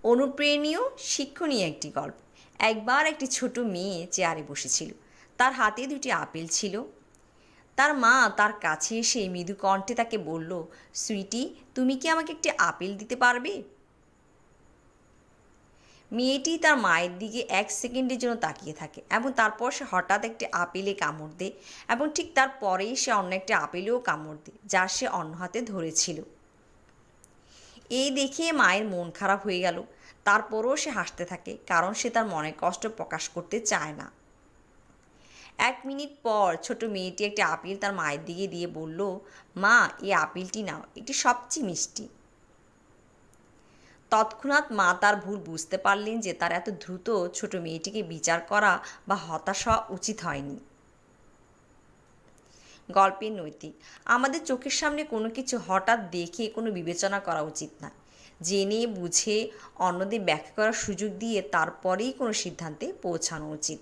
অনুপ্রেরণীয় শিক্ষণীয় একটি গল্প। একবার একটি ছোট মেয়ে চেয়ারে বসেছিল। তার হাতে দুটি আপেল ছিল। তার মা তার কাছে এসে মৃদু কণ্ঠে তাকে বলল, সুইটি, তুমি কি আমাকে একটি আপেল দিতে পারবে? মেয়েটি তার মায়ের দিকে 1 সেকেন্ডের জন্য তাকিয়ে থাকে এবং তারপর সে হঠাৎ একটি আপেলে কামড় দেয় এবং ঠিক তারপরেই সে অন্য একটি আপেলেও কামড় দেয় যা সে অন্য হাতে ধরেছিল। এই দেখে মায়ের মন খারাপ হয়ে গেল। তারপরও সে হাসতে থাকে কারণ সে তার মনের কষ্ট প্রকাশ করতে চায় না। 1 মিনিট পর ছোট মেয়েটি একটি আপেল তার মায়ের দিকে দিয়ে বলল, মা, এই আপেলটি নাও, এটি সবচেয়ে মিষ্টি। তৎক্ষণাৎ মা তার ভুল বুঝতে পারলেন যে তার এত দ্রুত ছোট মেয়েটিকে বিচার করা বা হতাশ হওয়া উচিত হয়নি। গল্পের নৈতিক: আমাদের চোখের সামনে কোনো কিছু হঠাৎ দেখে কোনো বিবেচনা করা উচিত না। জেনে বুঝে অন্যদের ব্যাখ্যা করার সুযোগ দিয়ে তারপরেই কোনো সিদ্ধান্তে পৌঁছানো উচিত।